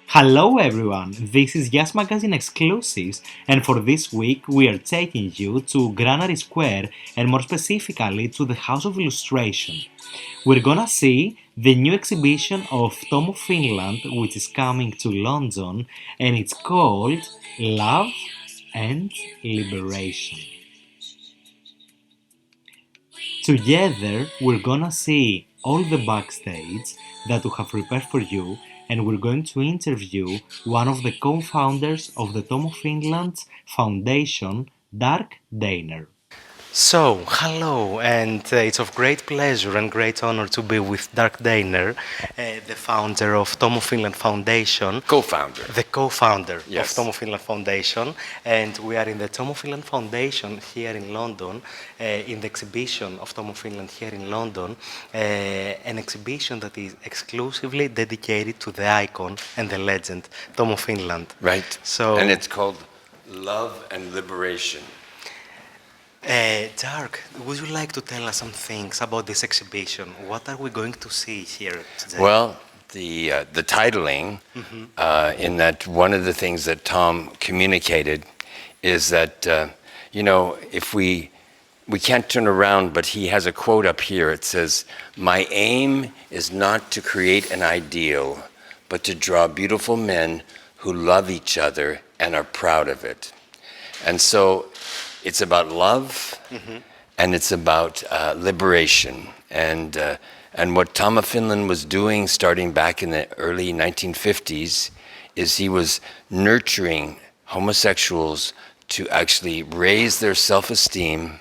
Hello everyone, this is YASS Magazine exclusives, and for this week we are taking you to Granary Square and more specifically to the House of Illustration. We're gonna see the new exhibition of Tom of Finland, which is coming to London, and it's called Love and Liberation. Together, we're gonna see all the backstage that we have prepared for you, and we're going to interview one of the co-founders of the Tom of Finland Foundation, Dark Daner. So, hello, and it's of great pleasure and great honor to be with Dark Daner, the founder of Tom of Finland Foundation. Co-founder. The co-founder Yes. of Tom of Finland Foundation, and we are in the Tom of Finland Foundation here in London, in the exhibition of Tom of Finland here in London, an exhibition that is exclusively dedicated to the icon and the legend Tom of Finland. Right. So, And it's called Love and Liberation. Dark, would you like to tell us some things about this exhibition? What are we going to see here today? Well, the titling, in that one of the things that Tom communicated is that, if we can't turn around, but he has a quote up here. It says, "My aim is not to create an ideal, but to draw beautiful men who love each other and are proud of it." And so it's about love, and it's about liberation. And what Tom of Finland was doing starting back in the early 1950s is he was nurturing homosexuals to actually raise their self-esteem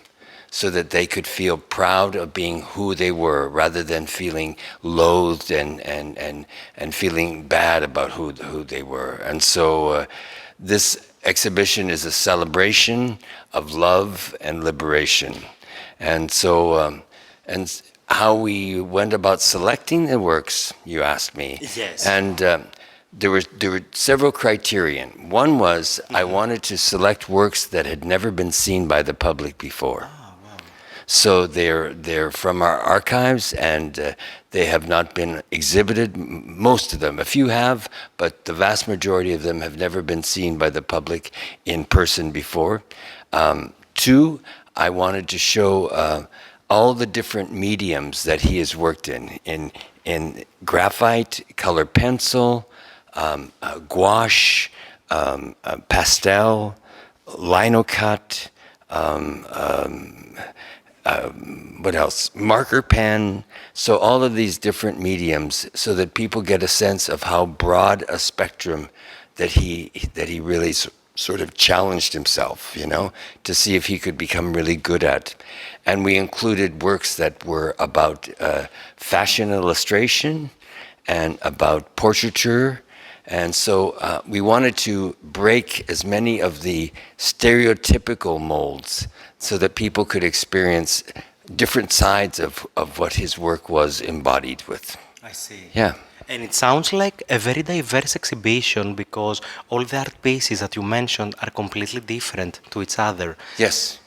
so that they could feel proud of being who they were rather than feeling loathed and feeling bad about who they were. And so this exhibition is a celebration of love and liberation. And so, and how we went about selecting the works, you asked me. Yes. And there were several criterion. One was I wanted to select works that had never been seen by the public before. So they're from our archives, and they have not been exhibited, most of them. A few have, but the vast majority of them have never been seen by the public in person before. Two, I wanted to show all the different mediums that he has worked in graphite, color pencil, gouache, pastel, linocut, what else? Marker pen. So all of these different mediums, so that people get a sense of how broad a spectrum that he really sort of challenged himself, to see if he could become really good at. And we included works that were about fashion illustration and about portraiture. And so we wanted to break as many of the stereotypical molds so that people could experience different sides of what his work was embodied with. I see. Yeah. And it sounds like a very diverse exhibition because all the art pieces that you mentioned are completely different to each other. Yes.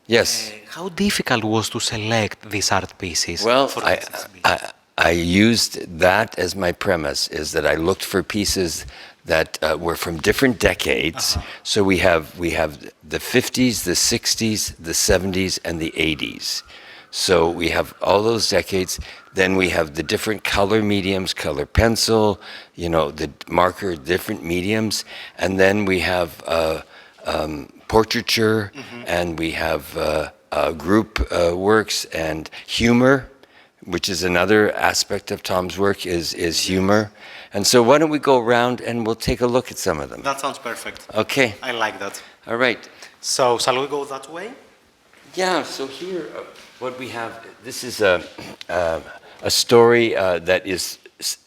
Yes. How difficult was to select these art pieces? Well, for this exhibition? I used that as my premise, is that I looked for pieces that were from different decades. So we have the 50s, the 60s, the 70s, and the 80s. So we have all those decades. Then we have the different color mediums, color pencil, the marker, different mediums. And then we have portraiture, and we have group works and humor, which is another aspect of Tom's work, is humor. And so why don't we go around and we'll take a look at some of them. That sounds perfect. Okay. I like that. All right. So, shall we go that way? Yeah, so here, what we have, this is a story that is,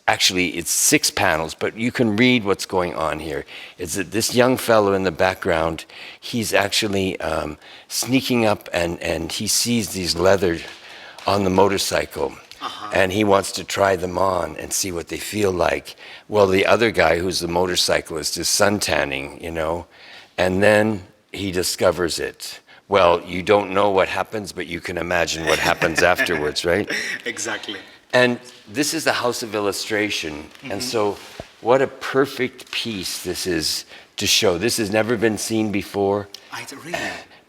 actually, it's 6 panels, but you can read what's going on here. It's that this young fellow in the background, he's actually sneaking up and he sees these leather on the motorcycle. And he wants to try them on and see what they feel like. Well, the other guy, who's the motorcyclist, is suntanning, and then he discovers it. Well, you don't know what happens, but you can imagine what happens afterwards, right? Exactly. And this is the House of Illustration. And so what a perfect piece this is to show. This has never been seen before. Really?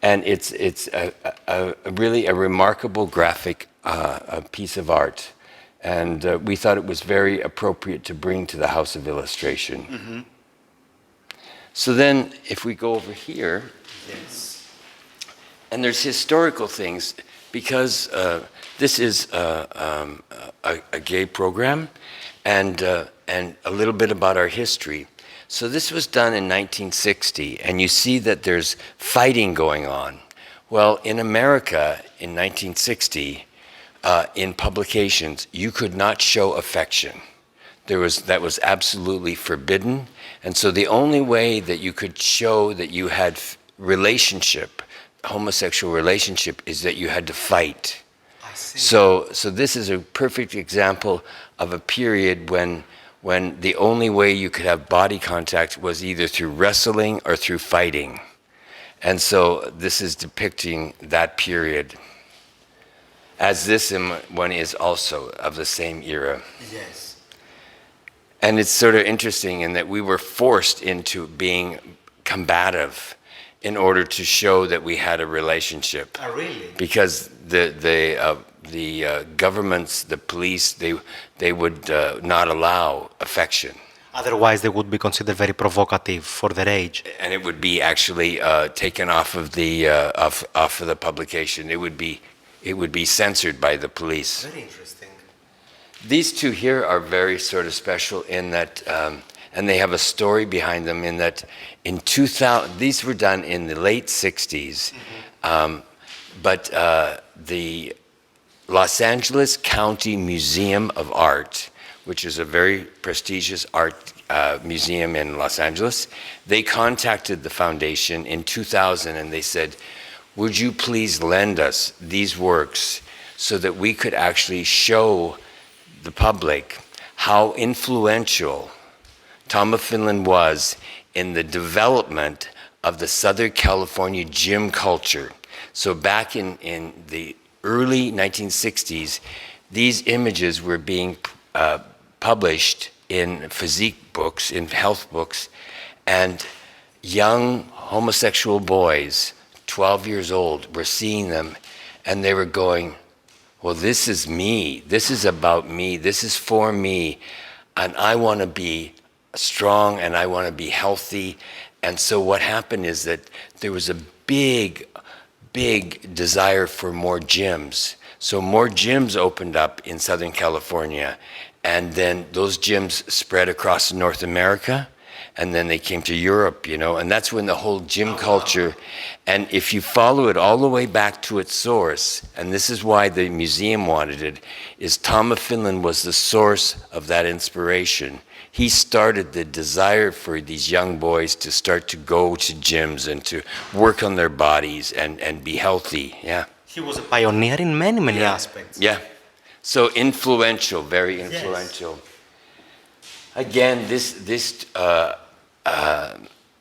And it's really a remarkable graphic piece of art. And we thought it was very appropriate to bring to the House of Illustration. So then if we go over here, and there's historical things, because this is a gay program, and a little bit about our history. So this was done in 1960, and you see that there's fighting going on. Well, in America in 1960, in publications, you could not show affection. That was absolutely forbidden, and so the only way that you could show that you had homosexual relationship, is that you had to fight. I see. So this is a perfect example of a period when the only way you could have body contact was either through wrestling or through fighting. And so this is depicting that period, as this one is also of the same era. Yes. And it's sort of interesting in that we were forced into being combative in order to show that we had a relationship. Oh, really? Because the governments, the police, they would not allow affection. Otherwise, they would be considered very provocative for their age. And it would be actually taken off of the publication. It would be censored by the police. Very interesting. These two here are very sort of special in that, and they have a story behind them in that in 2000, these were done in the late 60s, but the Los Angeles County Museum of Art, which is a very prestigious art museum in Los Angeles, they contacted the foundation in 2000 and they said, would you please lend us these works so that we could actually show the public how influential Tom of Finland was in the development of the Southern California gym culture. So back in the early 1960s, these images were being published in physique books, in health books, and young homosexual boys, 12 years old, were seeing them, and they were going, well, this is me, this is about me, this is for me, and I want to be strong and I want to be healthy. And so what happened is that there was a big desire for more gyms. So more gyms opened up in Southern California, and then those gyms spread across North America, and then they came to Europe, and that's when the whole gym culture, and if you follow it all the way back to its source, and this is why the museum wanted it, is Tom of Finland was the source of that inspiration. He started the desire for these young boys to start to go to gyms and to work on their bodies and be healthy, yeah. He was a pioneer in many aspects. Yeah, so influential, very influential. Yes. Again, this are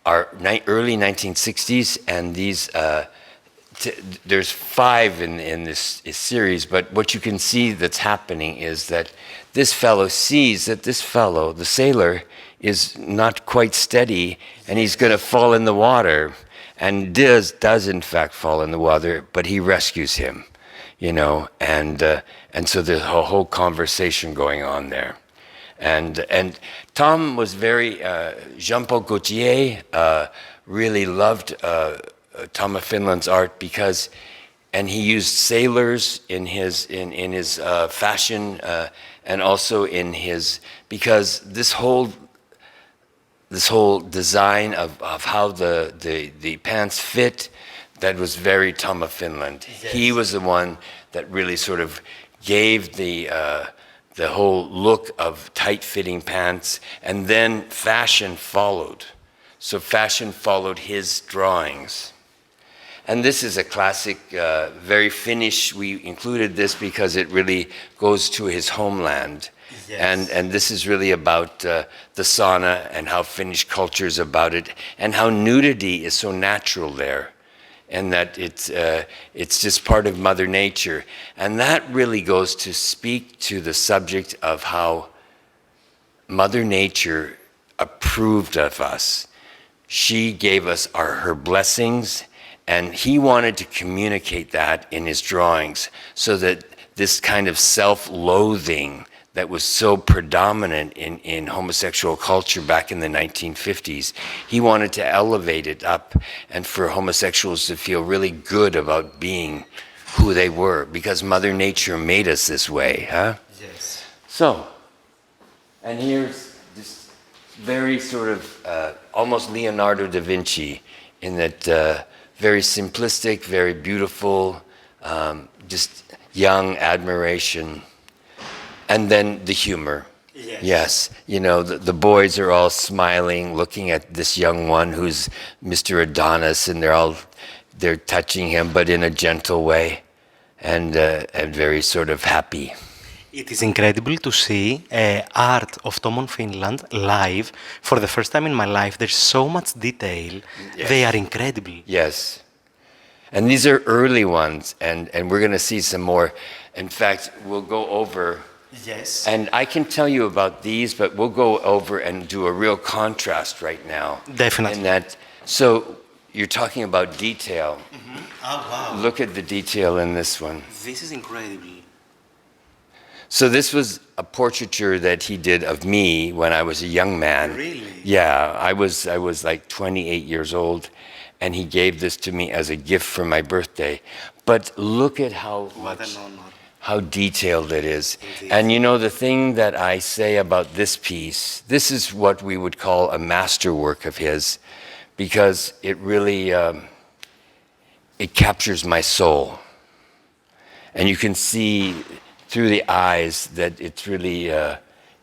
early 1960s, and these, there's 5 in this series, but what you can see that's happening is that this fellow sees that this fellow, the sailor, is not quite steady, and he's going to fall in the water, and does in fact fall in the water, but he rescues him, and so there's a whole conversation going on there. And Tom was very, Jean-Paul Gaultier really loved Tom of Finland's art because, and he used sailors in his fashion, and also in his, because this whole design of how the pants fit, that was very Tom of Finland. Yes. He was the one that really sort of gave the whole look of tight-fitting pants, and then fashion followed. So fashion followed his drawings. And this is a classic, very Finnish. We included this because it really goes to his homeland. Yes. And this is really about the sauna and how Finnish culture is about it, and how nudity is so natural there. and that it's just part of Mother Nature. And that really goes to speak to the subject of how Mother Nature approved of us. She gave us her blessings, and he wanted to communicate that in his drawings, so that this kind of self-loathing that was so predominant in homosexual culture back in the 1950s, he wanted to elevate it up and for homosexuals to feel really good about being who they were, because Mother Nature made us this way, huh? Yes. So, and here's this very sort of almost Leonardo da Vinci, in that very simplistic, very beautiful, just young admiration. And then the humor. Yes. Yes. You know, the boys are all smiling, looking at this young one who's Mr. Adonis, and they're touching him, but in a gentle way, and very sort of happy. It is incredible to see art of Tom of Finland live for the first time in my life. There's so much detail. Yes. They are incredible. Yes. And these are early ones, and we're going to see some more. In fact, we'll go over. Yes. And I can tell you about these, but we'll go over and do a real contrast right now. Definitely. In that, so you're talking about detail. Mm-hmm. Oh, wow. Look at the detail in this one. This is incredible. So this was a portraiture that he did of me when I was a young man. Really? Yeah, I was like 28 years old, and he gave this to me as a gift for my birthday. But look at how detailed it is. Indeed. And you know, the thing that I say about this piece, this is what we would call a masterwork of his, because it really, it captures my soul. And you can see through the eyes that it's really,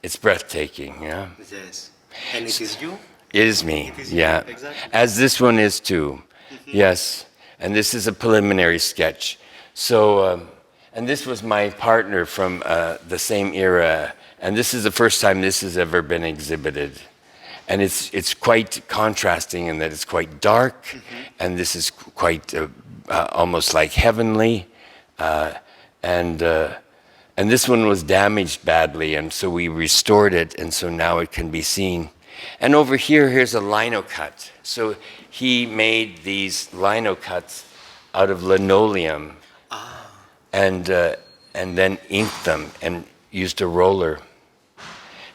it's breathtaking, yeah? Yes. And it is you? It is me, It is yeah. you, exactly. As this one is too, yes. And this is a preliminary sketch. So, and this was my partner from the same era, and this is the first time this has ever been exhibited. And it's quite contrasting in that it's quite dark, and this is quite almost like heavenly, and this one was damaged badly, and so we restored it, and so now it can be seen. And over here, here's a lino cut. So he made these lino cuts out of linoleum. And then inked them and used a roller.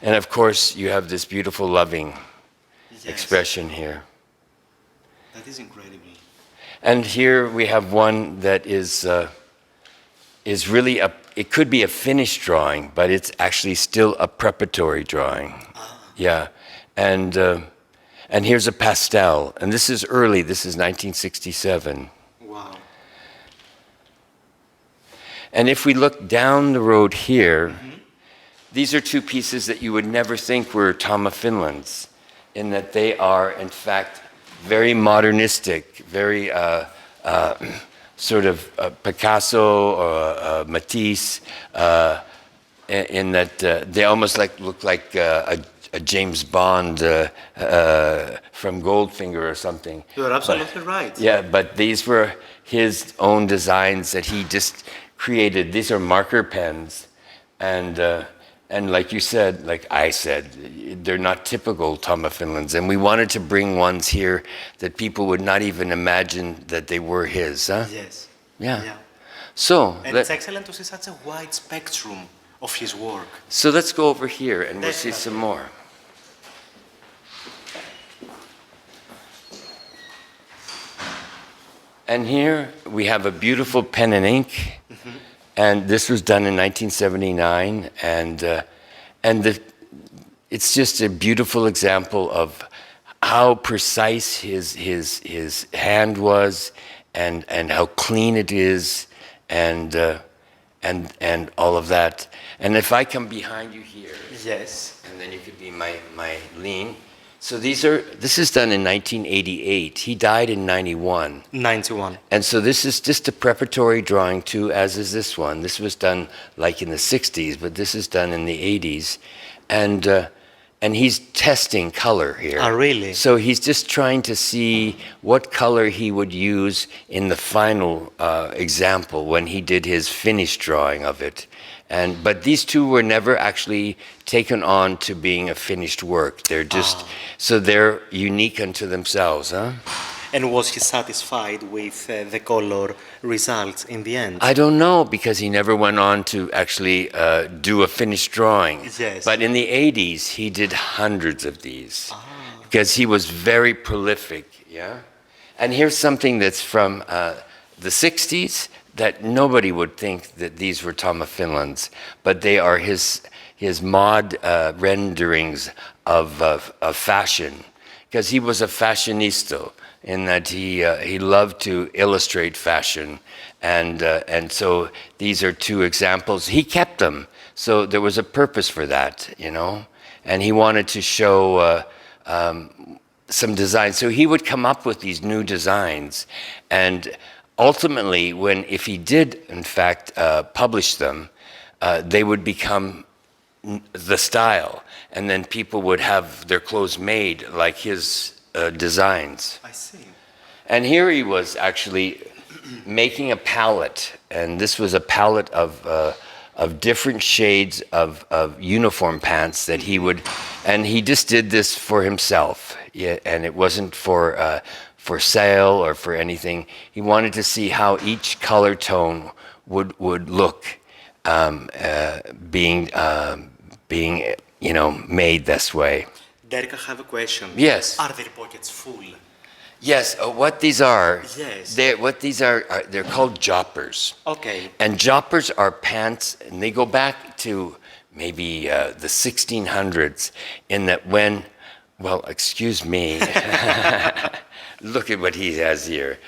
And of course, you have this beautiful loving expression here. That is incredible. And here we have one that is really it could be a finished drawing, but it's actually still a preparatory drawing. Yeah, and here's a pastel, and this is early. This is 1967. Wow. And if we look down the road here, these are two pieces that you would never think were Tom of Finland's, in that they are, in fact, very modernistic, very sort of Picasso or Matisse, in that they almost look like a James Bond from Goldfinger or something. You're absolutely right. Yeah, but these were his own designs that he just created. These are marker pens, and like you said, like I said, they're not typical Tom of Finland's, and we wanted to bring ones here that people would not even imagine that they were his, huh? Yes. Yeah. Yeah. So, And it's excellent to see such a wide spectrum of his work. so let's go over here and we'll see some more. And here we have a beautiful pen and ink, and this was done in 1979, it's just a beautiful example of how precise his hand was, and how clean it is, and all of that. And if I come behind you here, Yes. and then you could be my lean. So this is done in 1988. He died in 91. 91. And so this is just a preparatory drawing too, as is this one. This was done like in the 60s, but this is done in the 80s. And and he's testing color here. Oh, really? So he's just trying to see what color he would use in the final example when he did his finished drawing of it. But these two were never actually taken on to being a finished work. They're just, so they're unique unto themselves, huh? And was he satisfied with the color results in the end? I don't know, because he never went on to actually do a finished drawing. Yes. But in the 80s, he did hundreds of these, because he was very prolific, yeah? And here's something that's from the 60s that nobody would think that these were Tom of Finland's, but they are his mod renderings of fashion, because he was a fashionista, in that he loved to illustrate fashion, and so these are two examples. He kept them, so there was a purpose for that, you know, and he wanted to show some design. So he would come up with these new designs, and ultimately, if he did in fact publish them, they would become the style, and then people would have their clothes made like his designs. I see. And here he was actually making a palette, and this was a palette of different shades of uniform pants that he would, and he just did this for himself, yeah, and it wasn't for sale or for anything. He wanted to see how each color tone would look being you know, made this way. Derek, I have a question. Yes. Are their pockets full? Yes. What these are? Yes. They're called joppers. Okay. And joppers are pants, and they go back to maybe the 1600s. In that when, well, excuse me. Look at what he has here.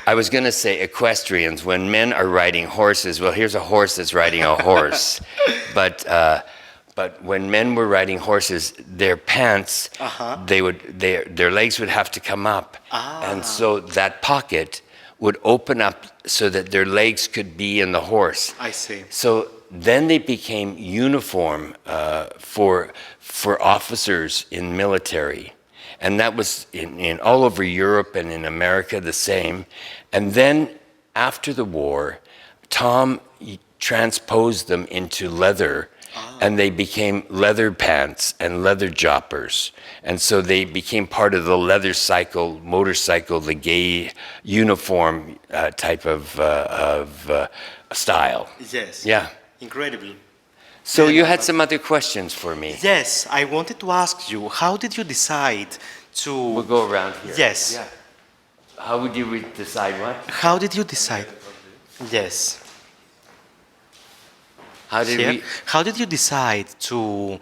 I was going to say equestrians, when men are riding horses. Well, here's a horse that's riding a horse. But when men were riding horses, their pants, their legs would have to come up. And so that pocket would open up so that their legs could be in the horse. I see. So then they became uniform for officers in military. And that was in all over Europe and in America the same. And then after the war, Tom transposed them into leather, and they became leather pants and leather joppers. And so they became part of the leather motorcycle, the gay uniform type of style. Yes. Yeah. Incredible. So you had some other questions for me. Yes, I wanted to ask you, how did you decide to... We'll go around here. Yes. Yeah. How would you decide what? How did you decide? Yes. How did you decide to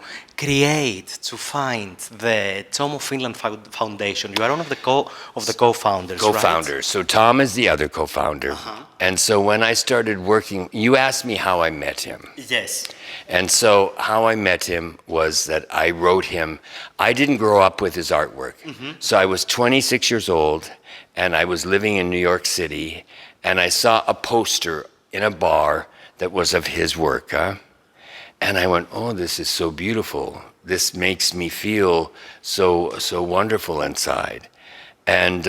find the Tom of Finland Foundation? You are one of the co-founders, co-founders. Right? So Tom is the other co-founder. And so when I started working, you asked me how I met him. Yes. And so how I met him was that I wrote him. I didn't grow up with his artwork. So I was 26 years old, and I was living in New York City, and I saw a poster in a bar that was of his work. And I went, oh, this is so beautiful. This makes me feel so wonderful inside. And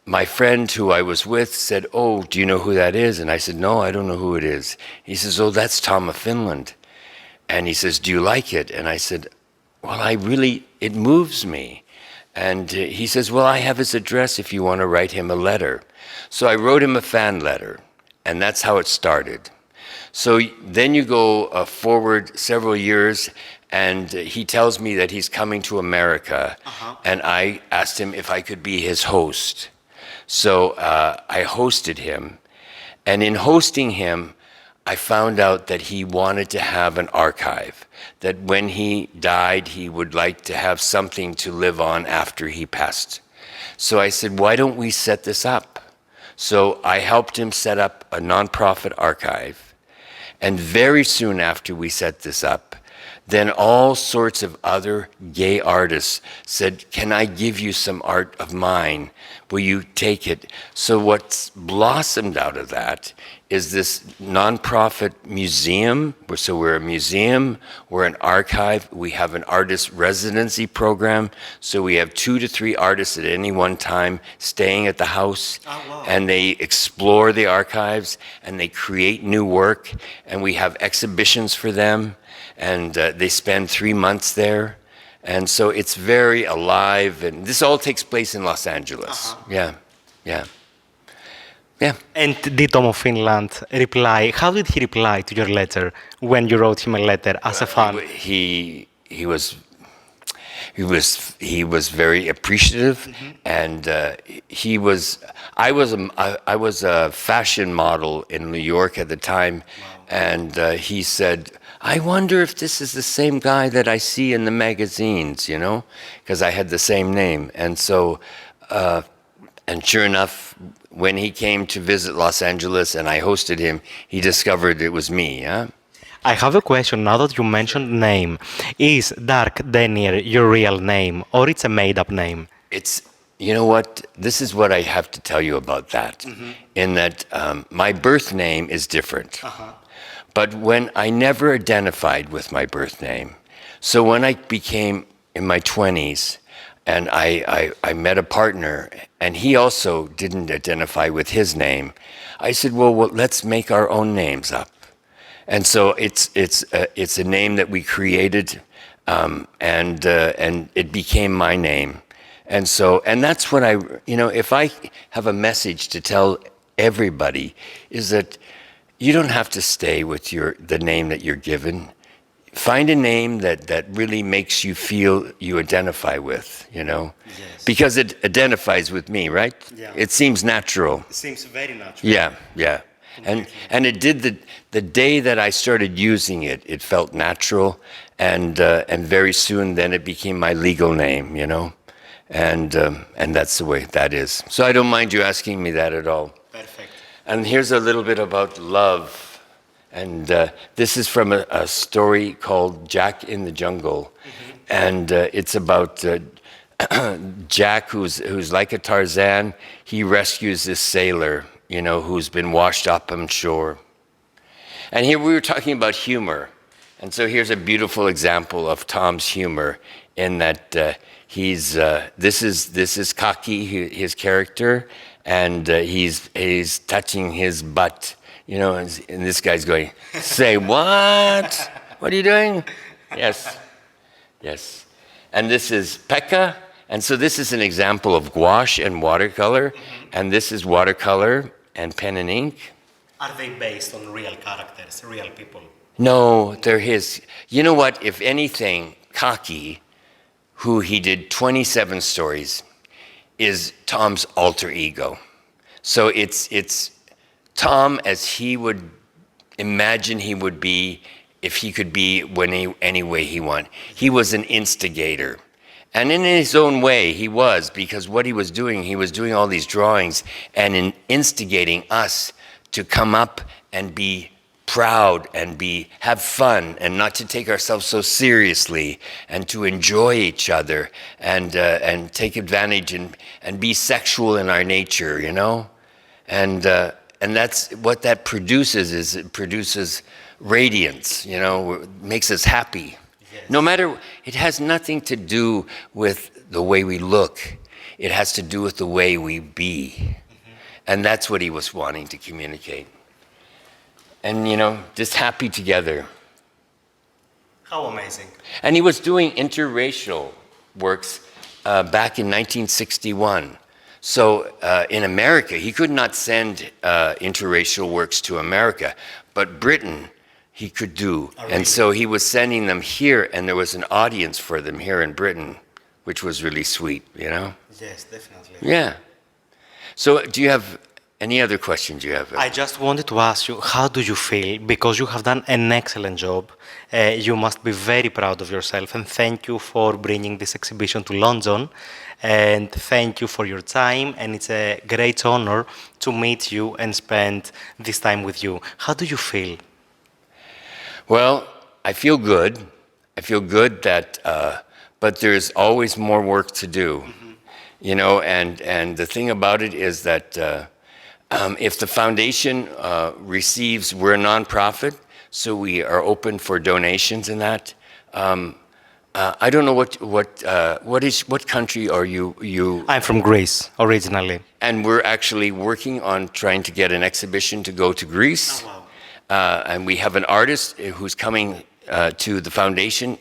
my friend who I was with said, oh, do you know who that is? And I said, no, I don't know who it is. He says, oh, that's Tom of Finland. And he says, do you like it? And I said, well, it moves me. And he says, well, I have his address if you want to write him a letter. So I wrote him a fan letter, and that's how it started. So then you go forward several years, and he tells me that he's coming to America, and I asked him if I could be his host. So I hosted him, and in hosting him, I found out that he wanted to have an archive, that when he died, he would like to have something to live on after he passed. So I said, why don't we set this up? So I helped him set up a nonprofit archive. And very soon after we set this up, then all sorts of other gay artists said, can I give you some art of mine? Will you take it? So what's blossomed out of that is this nonprofit museum. So we're a museum, we're an archive, we have an artist residency program. So we have 2 to 3 artists at any one time staying at the house. Oh, wow. And they explore the archives and they create new work, and we have exhibitions for them, and they spend 3 months there. And so it's very alive, and this all takes place in Los Angeles. Yeah, yeah. Yeah. And did Tom of Finland reply? How did he reply to your letter when you wrote him a letter as a fan? He was very appreciative, and I was a fashion model in New York at the time, and he said, I wonder if this is the same guy that I see in the magazines, you know, because I had the same name. And so, and sure enough, when he came to visit Los Angeles and I hosted him, he discovered it was me. Huh? I have a question now that you mentioned name. Is Dark Denier your real name, or it's a made-up name? It's, you know what, this is what I have to tell you about that, in that my birth name is different. But when I never identified with my birth name, so when I became in my 20s, and I met a partner, and he also didn't identify with his name, I said, well, let's make our own names up. And so it's a name that we created, and it became my name. And so, and that's what if I have a message to tell everybody, is that you don't have to stay with the name that you're given. Find a name that really makes you feel you identify with, you know? Yes. Because it identifies with me, right? Yeah. It seems natural. It seems very natural. Yeah, yeah. And it did the day that I started using it, it felt natural, and very soon then it became my legal name, you know? And that's the way that is. So I don't mind you asking me that at all. Perfect. And here's a little bit about love. And this is from a story called Jack in the Jungle. And it's about Jack, who's like a Tarzan. He rescues this sailor, you know, who's been washed up on shore. And here we were talking about humor. And so here's a beautiful example of Tom's humor, in that this is Kaki, his character, and he's touching his butt. You know, and this guy's going, say what? What are you doing? Yes, yes. And this is Pekka. And so this is an example of gouache and watercolor. And this is watercolor and pen and ink. Are they based on real characters, real people? No, they're his. You know what? If anything, Kaki, who he did 27 stories, is Tom's alter ego. So it's Tom as he would imagine he would be if he could be any way he wanted. He was an instigator. And in his own way, he was, because what he was doing all these drawings and in instigating us to come up and be proud and have fun and not to take ourselves so seriously and to enjoy each other and take advantage and be sexual in our nature, you know? And that's what that produces, is it produces radiance, you know, makes us happy. Yes. No matter, it has nothing to do with the way we look. It has to do with the way we be. And that's what he was wanting to communicate. And, you know, just happy together. How amazing. And he was doing interracial works back in 1961. So in America, he could not send interracial works to America, but Britain he could do. Oh, really? And so he was sending them here, and there was an audience for them here in Britain, which was really sweet, you know? Yes, definitely. Yeah. So do you have any other questions you have? I just wanted to ask you, how do you feel? Because you have done an excellent job. You must be very proud of yourself, and thank you for bringing this exhibition to London. And thank you for your time, and it's a great honor to meet you and spend this time with you. How do you feel? Well, I feel good. I feel good that, but there's always more work to do, you know, and the thing about it is that if the foundation receives, we're a nonprofit, so we are open for donations in that. I don't know what country are you? I'm from Greece originally. And we're actually working on trying to get an exhibition to go to Greece. Oh, wow. And we have an artist who's coming to the foundation,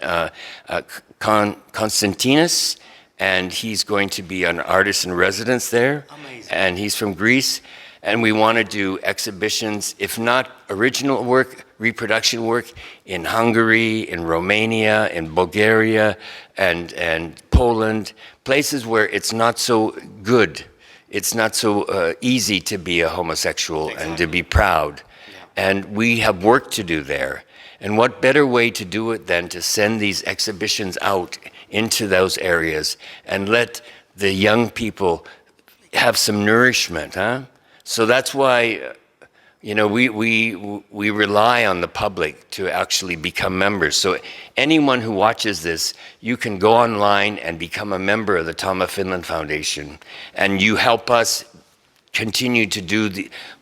Konstantinos, and he's going to be an artist in residence there. Amazing. And he's from Greece. And we want to do exhibitions, if not original work, reproduction work in Hungary, in Romania, in Bulgaria, and Poland, places where it's not so good, it's not so easy to be a homosexual and to be proud. Yeah. And we have work to do there. And what better way to do it than to send these exhibitions out into those areas and let the young people have some nourishment, huh? So that's why, you know, we rely on the public to actually become members. So anyone who watches this, you can go online and become a member of the Tom of Finland Foundation, and you help us continue to do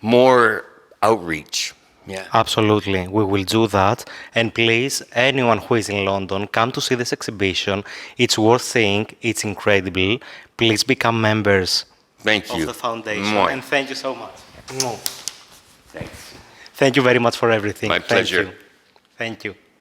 more outreach. Yeah. Absolutely, we will do that. And please, anyone who is in London, come to see this exhibition. It's worth seeing. It's incredible. Please become members. Thank you. Of the foundation. Mwah. And thank you so much. Thanks. Thank you very much for everything. My pleasure. Thank you. Thank you.